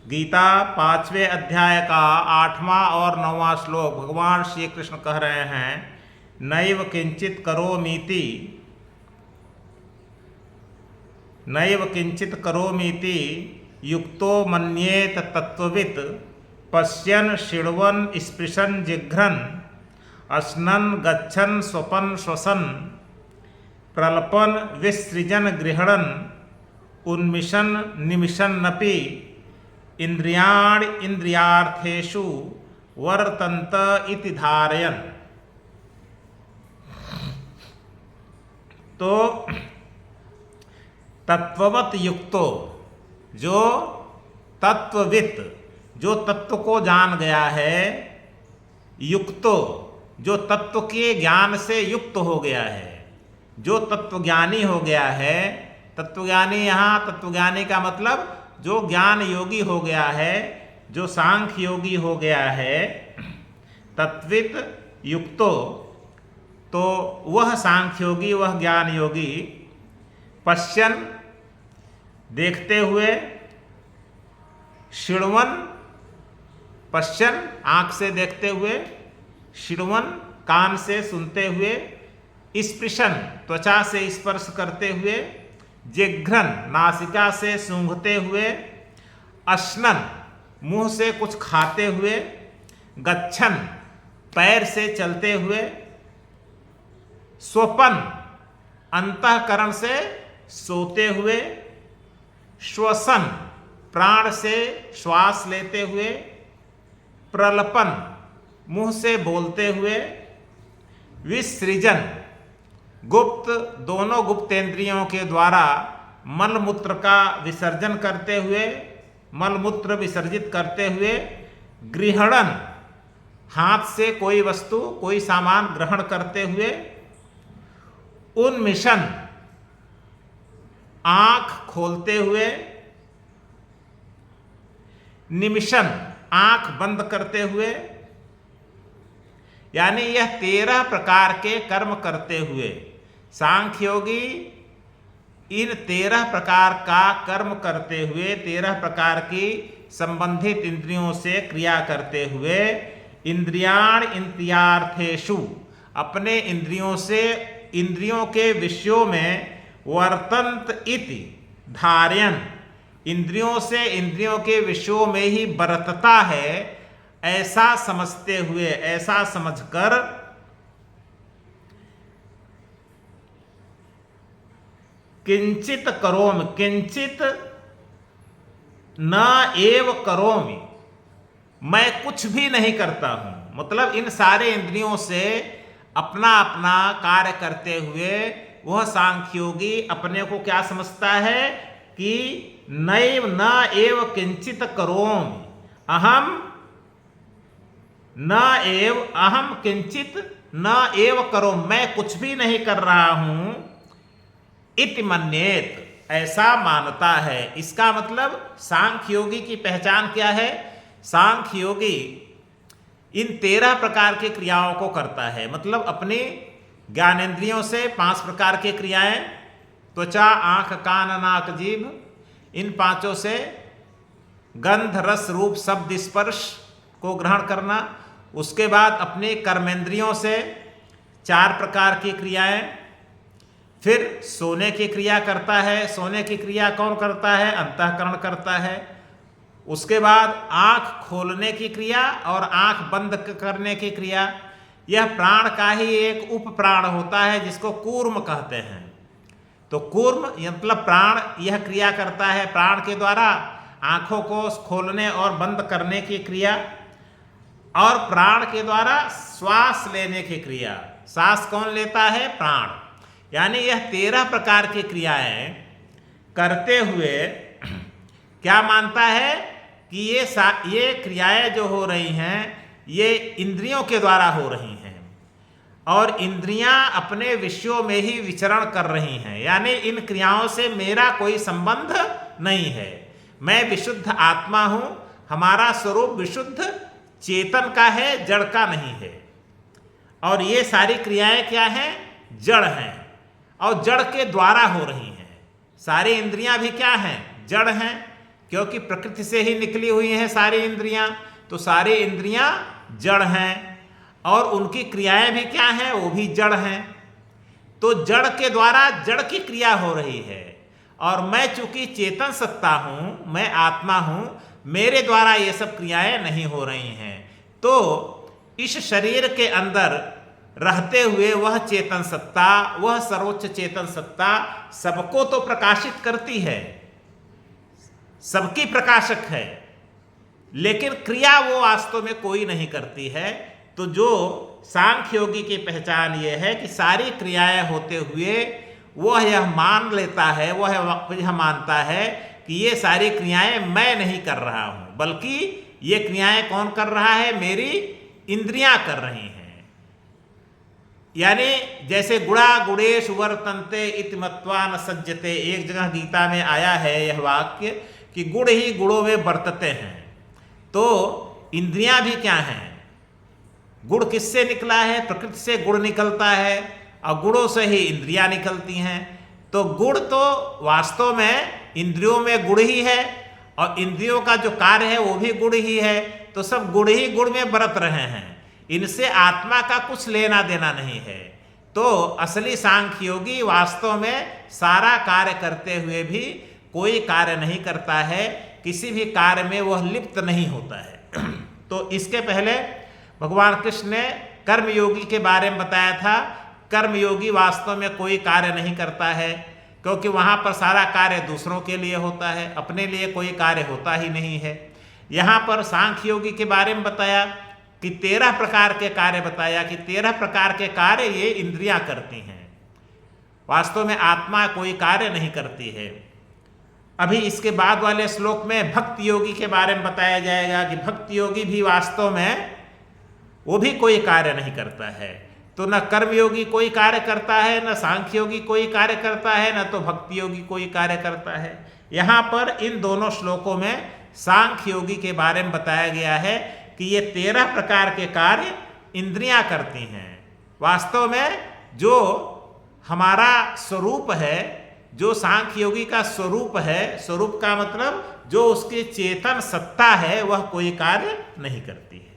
गीता 5वें अध्याय का 8वां और 9वां श्लोक भगवान श्री कृष्ण कह रहे हैं, नैव किंचित करोमीति युक्तो मन्येत तत्त्ववित् पश्यन् शृण्वन् स्पृशन् जिघ्रन् अश्नन् गच्छन् स्वपन् श्वसन् प्रलपन् विसृजन् गृह्णन् उन्मिषन् निमिषन्नपि इंद्रियाणि इंद्रियार्थेषु वर्तन्त इति धारयन्। तो तत्ववत युक्तो, जो तत्ववित, जो तत्व को जान गया है, युक्तो, जो तत्व के ज्ञान से युक्त हो गया है, जो तत्वज्ञानी हो गया है। तत्वज्ञानी, यहाँ तत्वज्ञानी का मतलब जो ज्ञान योगी हो गया है, जो सांख्य योगी हो गया है। तत्वित युक्तो, तो वह सांख्य योगी, वह ज्ञान योगी, पश्यन, देखते हुए, शृण्वन, पश्यन आंख से देखते हुए, शृण्वन कान से सुनते हुए, स्पृशन त्वचा से स्पर्श करते हुए, जिघ्रन नासिका से सूंघते हुए, अश्नन मुंह से कुछ खाते हुए, गच्छन पैर से चलते हुए, स्वपन अंतःकरण से सोते हुए, श्वसन प्राण से श्वास लेते हुए, प्रलपन मुंह से बोलते हुए, विसृजन गुप्त, दोनों गुप्तेंद्रियों के द्वारा मल मूत्र का विसर्जन करते हुए, मल मूत्र विसर्जित करते हुए, गृह्णन हाथ से कोई वस्तु, कोई सामान ग्रहण करते हुए, उन्मिषन आंख खोलते हुए, निमिषन आंख बंद करते हुए, यानी यह 13 प्रकार के कर्म करते हुए सांख्य योगी इन 13 प्रकार का कर्म करते हुए, 13 प्रकार की संबंधित इंद्रियों से क्रिया करते हुए, इंद्रियाण इंद्रियार्थेषु, अपने इंद्रियों से इंद्रियों के विषयों में, वर्तन्त इति धारयन्, इंद्रियों से इंद्रियों के विषयों में ही बरतता है, ऐसा समझते हुए, ऐसा समझकर किंचित करोमि, किंचित न एव करोमि, मैं कुछ भी नहीं करता हूं। मतलब इन सारे इंद्रियों से अपना अपना कार्य करते हुए वह सांख्य योगी अपने को क्या समझता है कि नैव न एव किंचित करोमि, अहम न एव अहम किंचित न एव करो, मैं कुछ भी नहीं कर रहा हूं, इति मन्येत, ऐसा मानता है। इसका मतलब सांख्य योगी की पहचान क्या है? सांख्य योगी इन 13 प्रकार की क्रियाओं को करता है। मतलब अपने ज्ञानेंद्रियों से 5 प्रकार की क्रियाएं, त्वचा, आंख, कान, नाक, जीभ, इन 5 से गंध, रस, रूप, शब्द, स्पर्श को ग्रहण करना। उसके बाद अपने कर्मेंद्रियों से 4 प्रकार की क्रियाएं, फिर सोने की क्रिया करता है। सोने की क्रिया कौन करता है? अंतःकरण करता है। उसके बाद आंख खोलने की क्रिया और आंख बंद करने की क्रिया, यह प्राण का ही एक उप प्राण होता है जिसको कूर्म कहते हैं। तो कूर्म मतलब प्राण यह क्रिया करता है, प्राण के द्वारा आंखों को खोलने और बंद करने की क्रिया, और प्राण के द्वारा श्वास लेने की क्रिया। सांस कौन लेता है? प्राण। यानी यह 13 प्रकार की क्रियाएं करते हुए क्या मानता है कि ये क्रियाएं जो हो रही हैं ये इंद्रियों के द्वारा हो रही हैं और इंद्रियां अपने विषयों में ही विचरण कर रही हैं। यानी इन क्रियाओं से मेरा कोई संबंध नहीं है। मैं विशुद्ध आत्मा हूं, हमारा स्वरूप विशुद्ध चेतन का है, जड़ का नहीं है। और ये सारी क्रियाएं क्या हैं? जड़ हैं और जड़ के द्वारा हो रही हैं। सारी इंद्रियां भी क्या हैं? जड़ हैं। क्योंकि प्रकृति से ही निकली हुई हैं सारी इंद्रियां, तो सारी इंद्रियां जड़ हैं और उनकी क्रियाएं भी क्या हैं, वो भी जड़ हैं। तो जड़ के द्वारा जड़ की क्रिया हो रही है, और मैं चूंकि चेतन सत्ता हूं, मैं आत्मा हूं, मेरे द्वारा ये सब क्रियाएं नहीं हो रही हैं। तो इस शरीर के अंदर रहते हुए वह चेतन सत्ता, वह सर्वोच्च चेतन सत्ता सबको तो प्रकाशित करती है, सबकी प्रकाशक है, लेकिन क्रिया वो वास्तव में कोई नहीं करती है। तो जो सांख्य योगी की पहचान ये है कि सारी क्रियाएं होते हुए वह यह मान लेता है, वह यह मानता है कि ये सारी क्रियाएं मैं नहीं कर रहा हूं, बल्कि ये क्रियाएं कौन कर रहा है, मेरी इंद्रियां कर रही हैं। यानी जैसे गुणा गुणेश वर्तन्ते इति मत्वा न सज्जते, एक जगह गीता में आया है यह वाक्य कि गुण ही गुणों में बरतते हैं। तो इंद्रियां भी क्या हैं, गुण किससे निकला है, प्रकृति से गुण निकलता है और गुणों से ही इंद्रियां निकलती हैं। तो गुण तो वास्तव में इंद्रियों में गुण ही है, और इंद्रियों का जो कार्य है वो भी गुण ही है। तो सब गुण ही गुण में बरत रहे हैं, इनसे आत्मा का कुछ लेना देना नहीं है। तो असली सांख्य योगी वास्तव में सारा कार्य करते हुए भी कोई कार्य नहीं करता है, किसी भी कार्य में वह लिप्त नहीं होता है। तो इसके पहले भगवान कृष्ण ने कर्मयोगी के बारे में बताया था। कर्मयोगी वास्तव में कोई कार्य नहीं करता है, क्योंकि वहाँ पर सारा कार्य दूसरों के लिए होता है, अपने लिए कोई कार्य होता ही नहीं है। यहाँ पर सांख्य योगी के बारे में बताया कि 13 प्रकार के कार्य बताया कि 13 प्रकार के कार्य ये इंद्रियां करती हैं, वास्तव में आत्मा कोई कार्य नहीं करती है। अभी इसके बाद वाले श्लोक में भक्ति योगी के बारे में बताया जाएगा कि भक्ति योगी भी वास्तव में वो भी कोई कार्य नहीं करता है। तो न कर्मयोगी कोई कार्य करता है, न सांख्य योगी कोई कार्य करता है, न तो भक्ति योगी कोई कार्य करता है। यहाँ पर इन दोनों श्लोकों में सांख्य योगी के बारे में बताया गया है कि ये 13 प्रकार के कार्य इंद्रियां करती हैं। वास्तव में जो हमारा स्वरूप है, जो सांख्य योगी का स्वरूप है, स्वरूप का मतलब जो उसकी चेतन सत्ता है, वह कोई कार्य नहीं करती है।